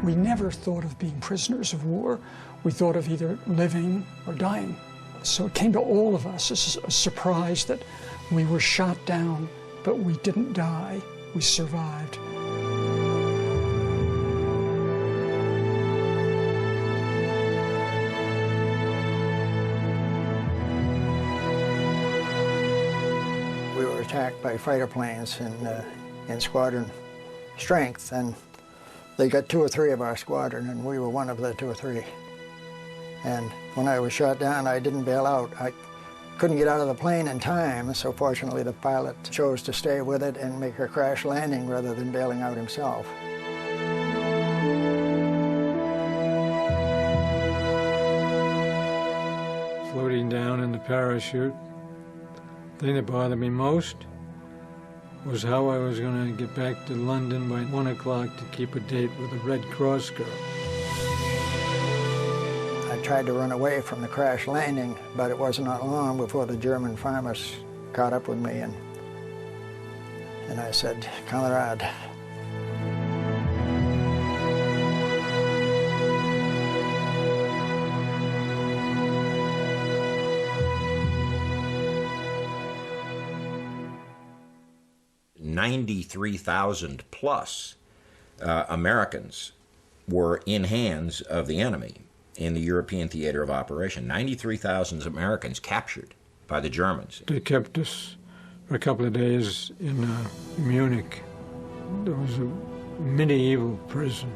We never thought of being prisoners of war. We thought of either living or dying. So it came to all of us as a surprise that we were shot down, but we didn't die. We survived. We were attacked by fighter planes in squadron strength, and they got 2 or 3 of our squadron, and we were one of the 2 or 3. And when I was shot down, I didn't bail out. I couldn't get out of the plane in time, so fortunately the pilot chose to stay with it and make a crash landing rather than bailing out himself. Floating down in the parachute, the thing that bothered me most was how I was going to get back to London by 1 o'clock to keep a date with the Red Cross girl. I tried to run away from the crash landing, but it wasn't not long before the German farmers caught up with me, and I said, "Kamerad." $93,000 plus Americans were in hands of the enemy in the European theater of operation. 93,000 Americans captured by the Germans. They kept us for a couple of days in Munich. There was a medieval prison,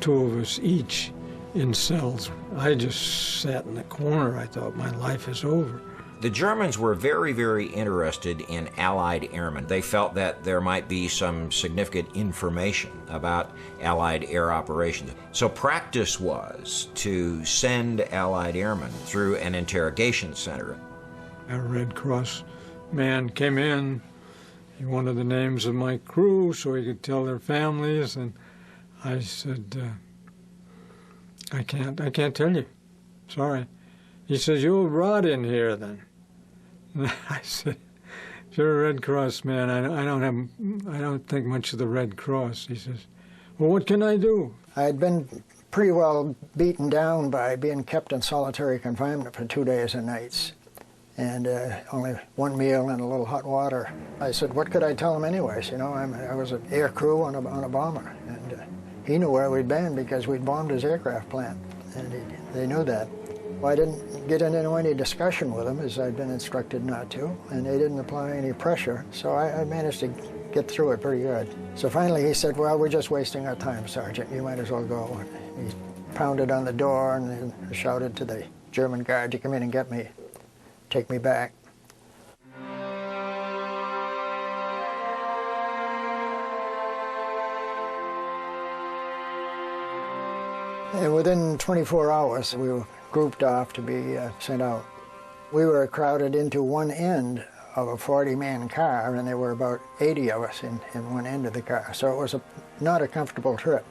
2 of us each in cells. I just sat in the corner. I thought my life is over. The Germans were very, very interested in Allied airmen. They felt that there might be some significant information about Allied air operations. So practice was to send Allied airmen through an interrogation center. A Red Cross man came in. He wanted the names of my crew so he could tell their families, and I said, I can't tell you. Sorry. He says, "You'll rot in here then." I said, "If you're a Red Cross man, I don't think much of the Red Cross." He says, "Well, what can I do?" I had been pretty well beaten down by being kept in solitary confinement for 2 days and nights, and only 1 meal and a little hot water. I said, what could I tell him anyways? You know, I was an air crew on a bomber, and he knew where we'd been because we'd bombed his aircraft plant, and they knew that. Well, I didn't get into any discussion with them, as I'd been instructed not to, and they didn't apply any pressure, so I managed to get through it pretty good. So finally he said, "Well, we're just wasting our time, Sergeant. You might as well go." And he pounded on the door and shouted to the German guard to come in and get me, take me back. And within 24 hours, we were grouped off to be sent out. We were crowded into one end of a 40-man car, and there were about 80 of us in one end of the car. So it was not a comfortable trip.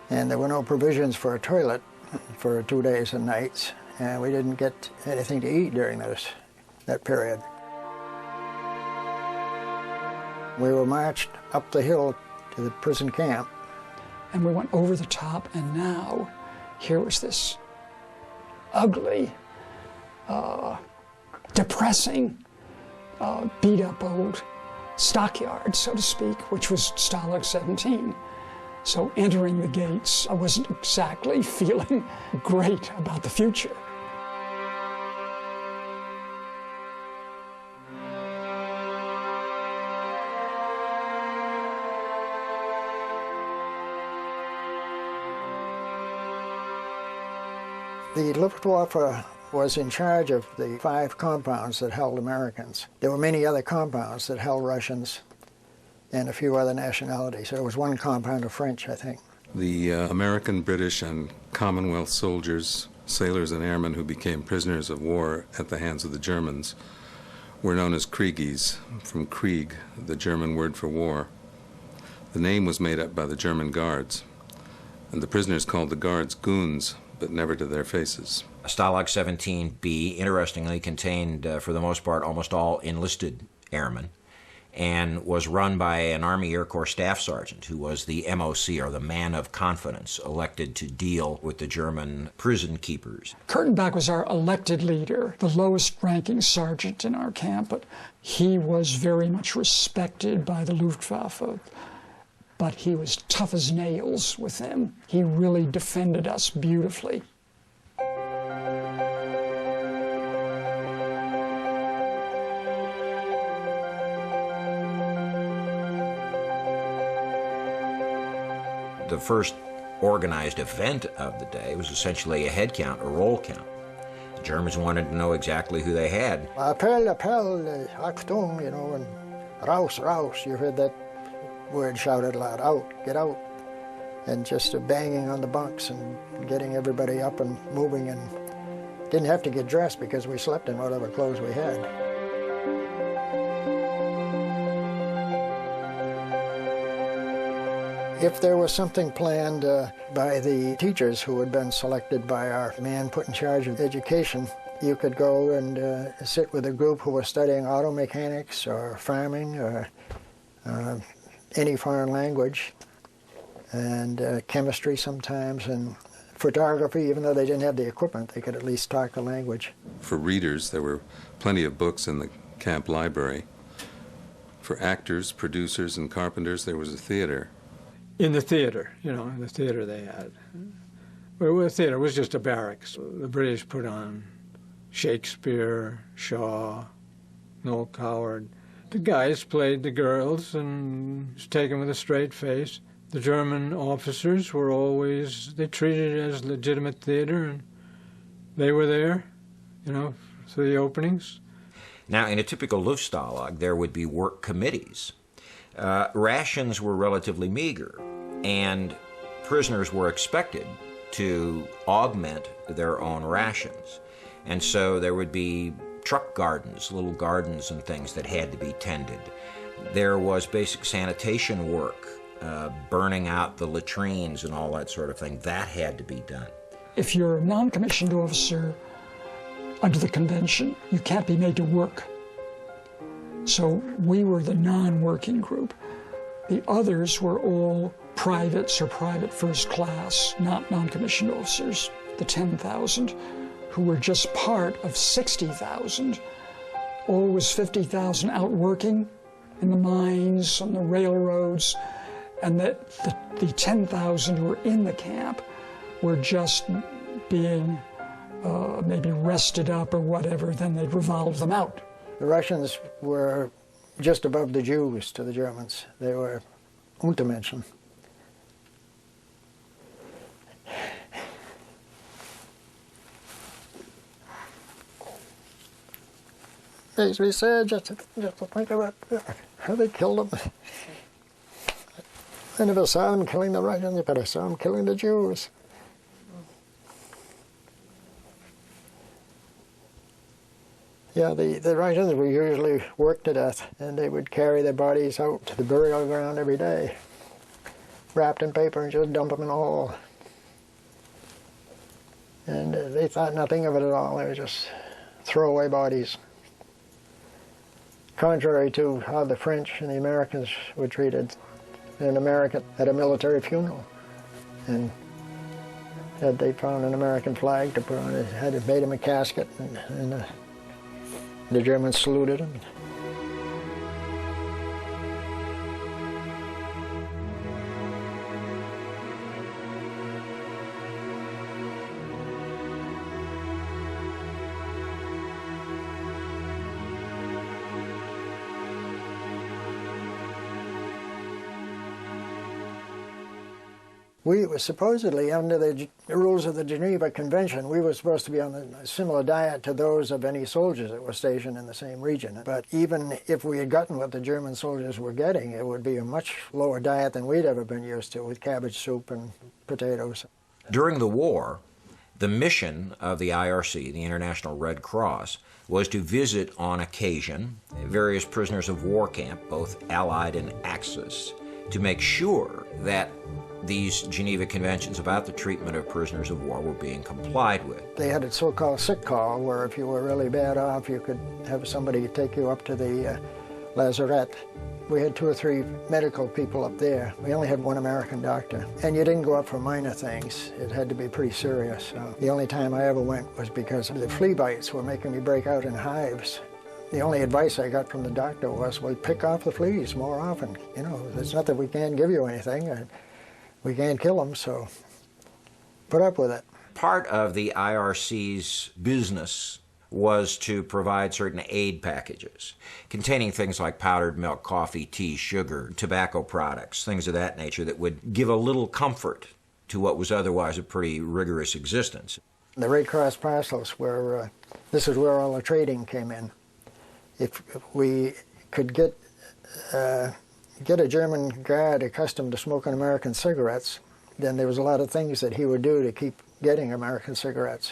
And there were no provisions for a toilet for 2 days and nights, and we didn't get anything to eat during that period. We were marched up the hill to the prison camp. And we went over the top, and now here was this ugly, depressing, beat-up old stockyard, so to speak, which was Stalag 17. So entering the gates, I wasn't exactly feeling great about the future. The Luftwaffe was in charge of the 5 compounds that held Americans. There were many other compounds that held Russians and a few other nationalities. There was 1 compound of French, I think. The American, British, and Commonwealth soldiers, sailors, and airmen who became prisoners of war at the hands of the Germans were known as Kriegies, from Krieg, the German word for war. The name was made up by the German guards, and the prisoners called the guards goons, but never to their faces. Stalag 17B, interestingly, contained, for the most part, almost all enlisted airmen. and was run by an Army Air Corps staff sergeant who was the MOC, or the man of confidence, elected to deal with the German prison keepers. Kurtenbach was our elected leader, the lowest ranking sergeant in our camp, but he was very much respected by the Luftwaffe. But he was tough as nails with them. He really defended us beautifully. The first organized event of the day was essentially a head count, a roll count. The Germans wanted to know exactly who they had. Appell, appell, Achtung, you know, and raus, raus. You heard that word shouted loud, out, get out. And just banging on the bunks and getting everybody up and moving, and didn't have to get dressed because we slept in whatever clothes we had. If there was something planned by the teachers who had been selected by our man put in charge of education, you could go and sit with a group who was studying auto mechanics or farming or any foreign language, and chemistry sometimes, and photography. Even though they didn't have the equipment, they could at least talk the language. For readers, there were plenty of books in the camp library. For actors, producers, and carpenters, there was a theater. In the theater, in the theater they had. Well, the theater was just a barracks. The British put on Shakespeare, Shaw, Noel Coward. The guys played the girls and was taken with a straight face. The German officers were always, they treated it as legitimate theater, and they were there, for the openings. Now, in a typical Luftstalag, there would be work committees. Rations were relatively meager, and prisoners were expected to augment their own rations. And so there would be truck gardens, little gardens and things that had to be tended. There was basic sanitation work, burning out the latrines and all that sort of thing. That had to be done. If you're a non-commissioned officer under the convention, you can't be made to work. So we were the non-working group. The others were all privates or private first class, not non-commissioned officers, the 10,000, who were just part of 60,000. Always 50,000 out working in the mines, on the railroads, and the 10,000 who were in the camp were just being maybe rested up or whatever, then they'd revolve them out. The Russians were just above the Jews to the Germans. They were Untermenschen. Makes me sad just to think about how they killed them. I never saw them killing the Russians, but I saw them killing the Jews. Yeah, the Russians were usually worked to death, and they would carry their bodies out to the burial ground every day, wrapped in paper, and just dump them in a hole. And they thought nothing of it at all. They were just throwaway bodies. Contrary to how the French and the Americans were treated. An American at a military funeral, and had they found an American flag to put on it, had made him a casket, and the Germans saluted him. We were supposedly, under the rules of the Geneva Convention, we were supposed to be on a similar diet to those of any soldiers that were stationed in the same region. But even if we had gotten what the German soldiers were getting, it would be a much lower diet than we'd ever been used to, with cabbage soup and potatoes. During the war, the mission of the IRC, the International Red Cross, was to visit on occasion various prisoners of war camp, both Allied and Axis, to make sure that these Geneva Conventions about the treatment of prisoners of war were being complied with. They had a so-called sick call, where if you were really bad off, you could have somebody take you up to the Lazaret. We had 2 or 3 medical people up there. We only had 1 American doctor. And you didn't go up for minor things. It had to be pretty serious. So the only time I ever went was because the flea bites were making me break out in hives. The only advice I got from the doctor was, well, pick off the fleas more often. You know, it's not that we can't give you anything. We can't kill them, so put up with it. Part of the IRC's business was to provide certain aid packages containing things like powdered milk, coffee, tea, sugar, tobacco products, things of that nature that would give a little comfort to what was otherwise a pretty rigorous existence. The Red Cross parcels were, this is where all the trading came in. If we could get a German guard accustomed to smoking American cigarettes, then there was a lot of things that he would do to keep getting American cigarettes.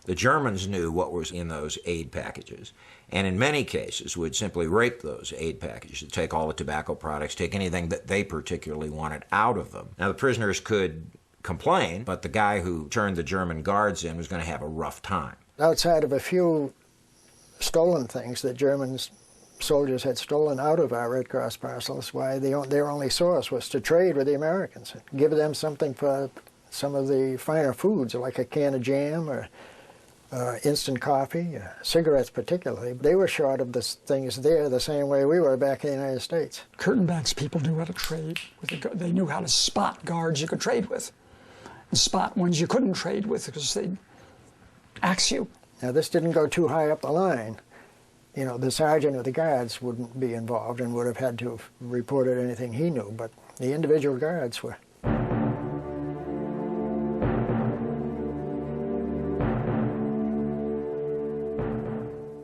The Germans knew what was in those aid packages, and in many cases would simply rape those aid packages, take all the tobacco products, take anything that they particularly wanted out of them. Now, the prisoners could complain, but the guy who turned the German guards in was going to have a rough time. Outside of a few stolen things that German soldiers had stolen out of our Red Cross parcels, why their only source was to trade with the Americans, give them something for some of the finer foods, like a can of jam or instant coffee, cigarettes particularly. They were short of the things there the same way we were back in the United States. Kurtenbach's people knew how to trade. They knew how to spot guards you could trade with and spot ones you couldn't trade with because they'd axe you. Now, this didn't go too high up the line. You know, the sergeant of the guards wouldn't be involved and would have had to have reported anything he knew, but the individual guards were.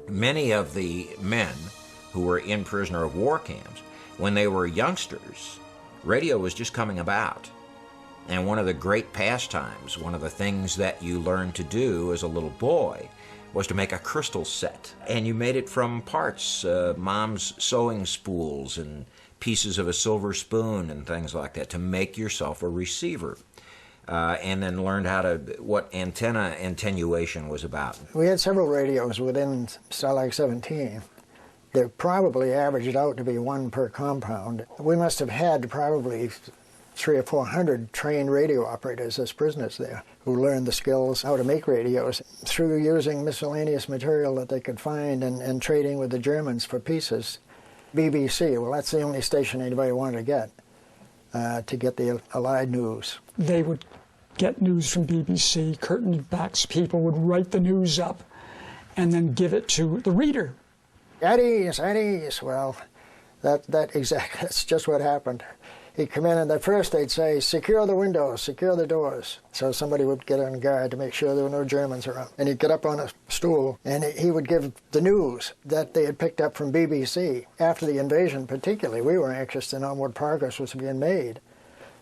Many of the men who were in prisoner of war camps, when they were youngsters, radio was just coming about. And one of the great pastimes, one of the things that you learned to do as a little boy, was to make a crystal set. And you made it from parts, mom's sewing spools and pieces of a silver spoon and things like that, to make yourself a receiver. And then learned what antenna attenuation was about. We had several radios within Stalag 17. They probably averaged out to be 1 per compound. We must have had probably 300 or 400 trained radio operators as prisoners there who learned the skills how to make radios through using miscellaneous material that they could find and trading with the Germans for pieces. BBC, well, that's the only station anybody wanted to get the Allied news. They would get news from BBC. Kurtenbach's people would write the news up and then give it to the reader. At ease. Well, that's just what happened. He'd come in, and at first they'd say, secure the windows, secure the doors. So somebody would get on guard to make sure there were no Germans around. And he'd get up on a stool, and he would give the news that they had picked up from BBC. After the invasion particularly, we were anxious to know what progress was being made.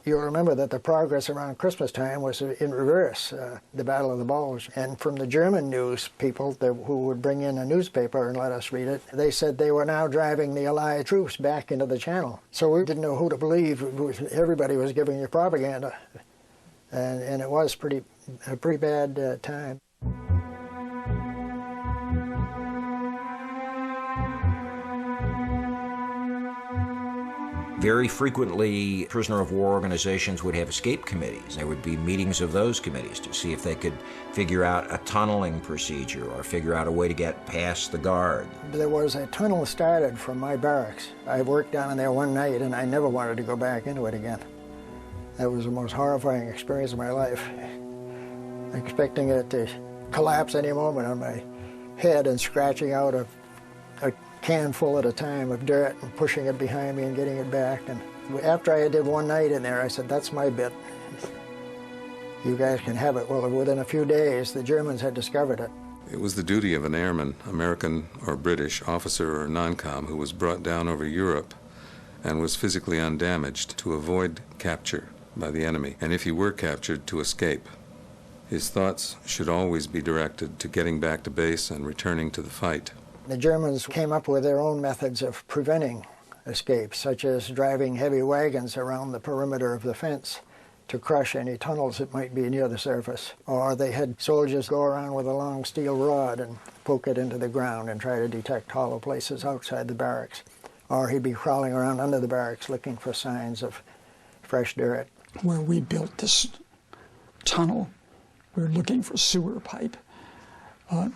You'll remember that the progress around Christmas time was in reverse, the Battle of the Bulge. And from the German news people who would bring in a newspaper and let us read it, they said they were now driving the Allied troops back into the Channel. So we didn't know who to believe. Everybody was giving you propaganda. And it was a pretty bad time. Very frequently, prisoner of war organizations would have escape committees. There would be meetings of those committees to see if they could figure out a tunneling procedure or figure out a way to get past the guard. There was a tunnel started from my barracks. I worked down in there one night, and I never wanted to go back into it again. That was the most horrifying experience of my life. Expecting it to collapse any moment on my head and scratching out a can full at a time of dirt and pushing it behind me and getting it back. And after I did one night in there, I said, that's my bit. You guys can have it. Well, within a few days, the Germans had discovered it. It was the duty of an airman, American or British, officer or non-com, who was brought down over Europe and was physically undamaged to avoid capture by the enemy, and if he were captured, to escape. His thoughts should always be directed to getting back to base and returning to the fight. The Germans came up with their own methods of preventing escapes, such as driving heavy wagons around the perimeter of the fence to crush any tunnels that might be near the surface. Or they had soldiers go around with a long steel rod and poke it into the ground and try to detect hollow places outside the barracks. Or he'd be crawling around under the barracks looking for signs of fresh dirt. Where we built this tunnel, we were looking for sewer pipe.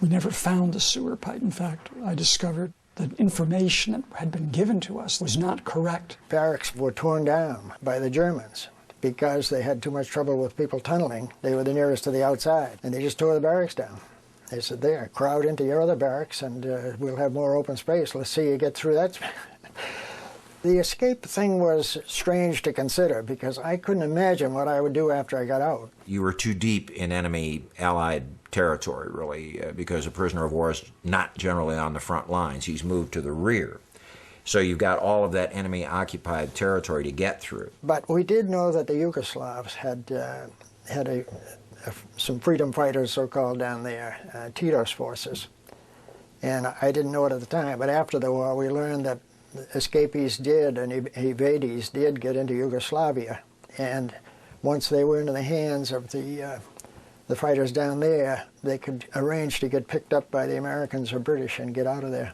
We never found the sewer pipe. In fact, I discovered that information that had been given to us was not correct. Barracks were torn down by the Germans because they had too much trouble with people tunneling. They were the nearest to the outside, and they just tore the barracks down. They said, there, crowd into your other barracks, and we'll have more open space. Let's see you get through that. The escape thing was strange to consider because I couldn't imagine what I would do after I got out. You were too deep in enemy Allied territory, really, because a prisoner of war is not generally on the front lines. He's moved to the rear. So you've got all of that enemy-occupied territory to get through. But we did know that the Yugoslavs had some freedom fighters, so-called, down there, Tito's forces. And I didn't know it at the time, but after the war we learned that escapees did and evaders did get into Yugoslavia. And once they were into the hands of the fighters down there, they could arrange to get picked up by the Americans or British and get out of there.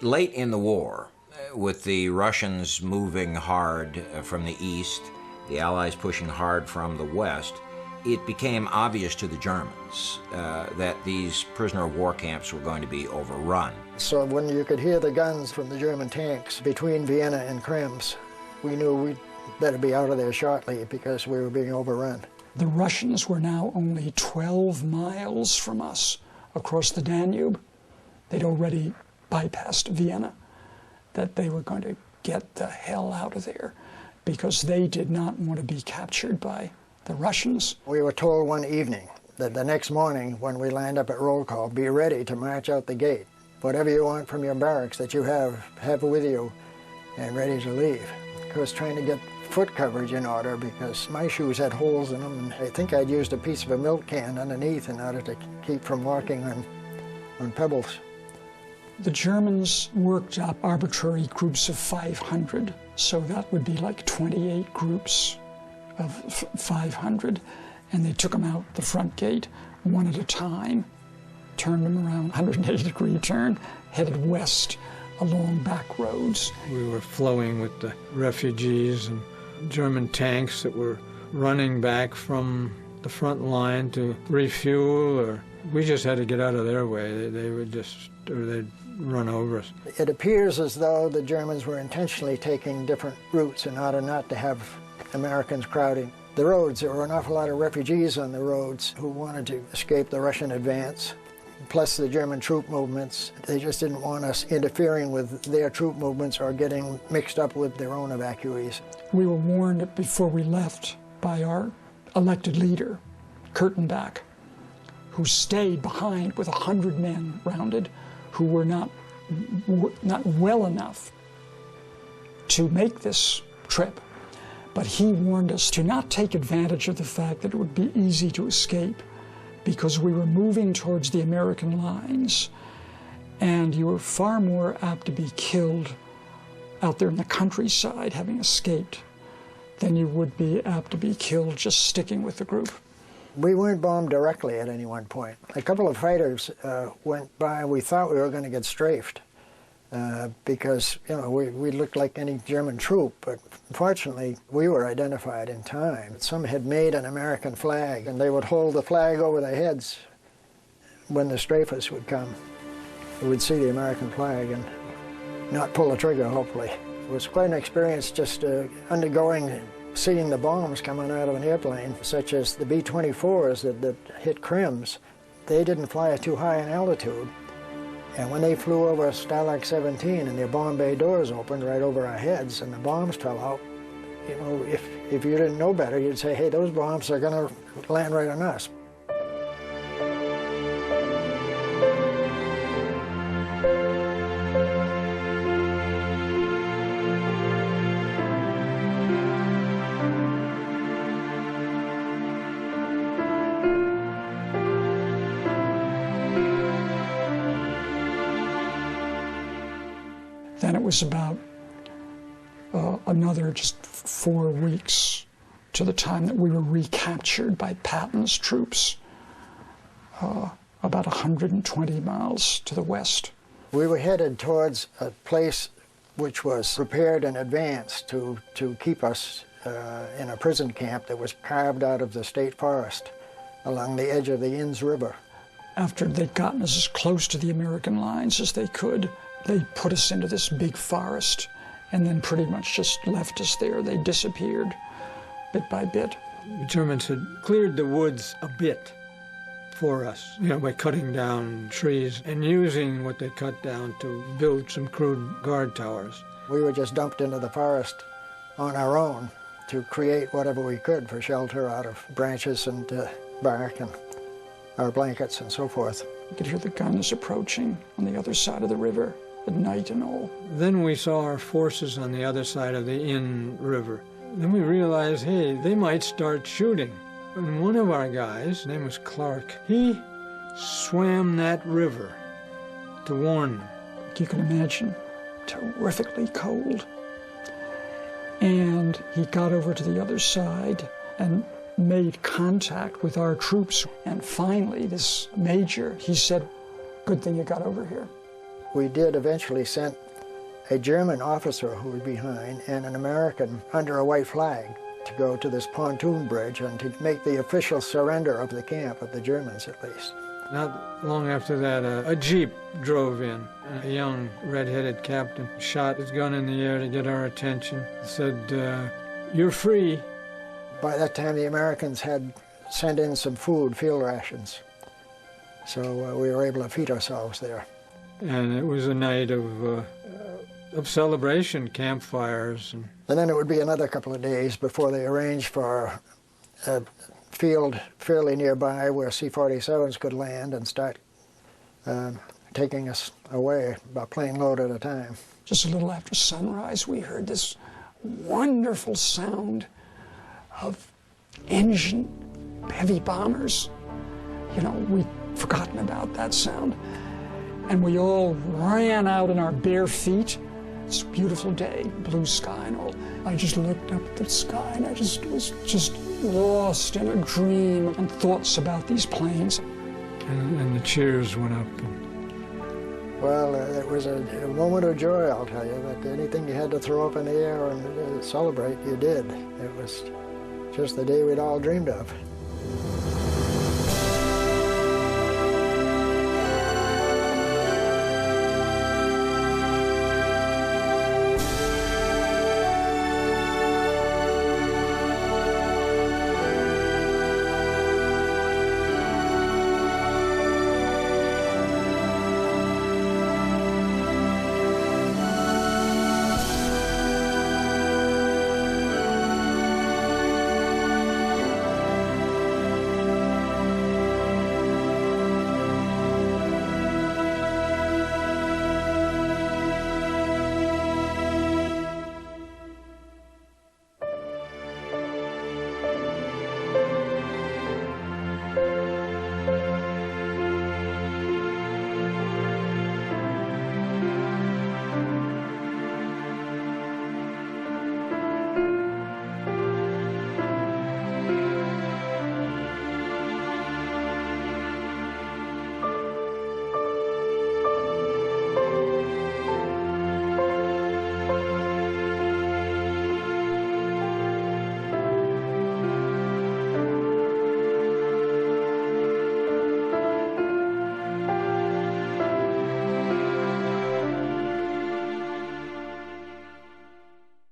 Late in the war, with the Russians moving hard from the east, the Allies pushing hard from the west, it became obvious to the Germans that these prisoner of war camps were going to be overrun. So when you could hear the guns from the German tanks between Vienna and Krems, we knew we'd better be out of there shortly because we were being overrun. The Russians were now only 12 miles from us across the Danube. They'd already bypassed Vienna, that they were going to get the hell out of there because they did not want to be captured by the Russians. We were told one evening that the next morning when we lined up at roll call, be ready to march out the gate. Whatever you want from your barracks that you have with you and ready to leave. Of course, trying to get foot coverage in order because my shoes had holes in them, and I think I'd used a piece of a milk can underneath in order to keep from walking on pebbles. The Germans worked up arbitrary groups of 500, so that would be like 28 groups of 500, and they took them out the front gate one at a time, turned them around 180-degree turn, headed west along back roads. We were flowing with the refugees and German tanks that were running back from the front line to refuel, or we just had to get out of their way. They would just, or they'd run over us. It appears as though the Germans were intentionally taking different routes in order not to have Americans crowding the roads. There were an awful lot of refugees on the roads who wanted to escape the Russian advance, plus the German troop movements. They just didn't want us interfering with their troop movements or getting mixed up with their own evacuees. We were warned before we left by our elected leader, Kurtenbach, who stayed behind with 100 men rounded who were not well enough to make this trip. But he warned us to not take advantage of the fact that it would be easy to escape because we were moving towards the American lines, and you were far more apt to be killed out there in the countryside having escaped than you would be apt to be killed just sticking with the group. We weren't bombed directly at any one point. A couple of fighters went by. We thought we were going to get strafed because, you know, we looked like any German troop, but fortunately we were identified in time. Some had made an American flag, and they would hold the flag over their heads when the strafers would come. We would see the American flag and not pull the trigger, hopefully. It was quite an experience just seeing the bombs coming out of an airplane, such as the B-24s that hit Krems. They didn't fly too high in altitude. And when they flew over Stalag 17 and their bomb bay doors opened right over our heads and the bombs fell out, you know, if you didn't know better, you'd say, hey, those bombs are going to land right on us. Then it was about another just 4 weeks to the time that we were recaptured by Patton's troops, about 120 miles to the west. We were headed towards a place which was prepared in advance to keep us in a prison camp that was carved out of the state forest along the edge of the Inns River. After they'd gotten us as close to the American lines as they could, they put us into this big forest and then pretty much just left us there. They disappeared bit by bit. The Germans had cleared the woods a bit for us, by cutting down trees and using what they cut down to build some crude guard towers. We were just dumped into the forest on our own to create whatever we could for shelter out of branches and bark and our blankets and so forth. You could hear the guns approaching on the other side of the river at night and all. Then we saw our forces on the other side of the Inn River. Then we realized, hey, they might start shooting. And one of our guys, his name was Clark, he swam that river to warn them. You can imagine, terrifically cold. And he got over to the other side and made contact with our troops. And finally, this major, he said, "Good thing you got over here." We did eventually send a German officer who was behind and an American under a white flag to go to this pontoon bridge and to make the official surrender of the camp, of the Germans at least. Not long after that, a Jeep drove in. A young red-headed captain shot his gun in the air to get our attention. Said, "You're free." By that time, the Americans had sent in some food, field rations. So we were able to feed ourselves there. And it was a night of celebration, campfires. And then it would be another couple of days before they arranged for a field fairly nearby where C-47s could land and start taking us away, by plane load at a time. Just a little after sunrise, we heard this wonderful sound of engine heavy bombers. We'd forgotten about that sound. And we all ran out in our bare feet. It's a beautiful day, blue sky and all. I just looked up at the sky and I just was lost in a dream and thoughts about these planes. And the cheers went up. Well, it was a moment of joy, I'll tell you, that anything you had to throw up in the air and celebrate, you did. It was just the day we'd all dreamed of.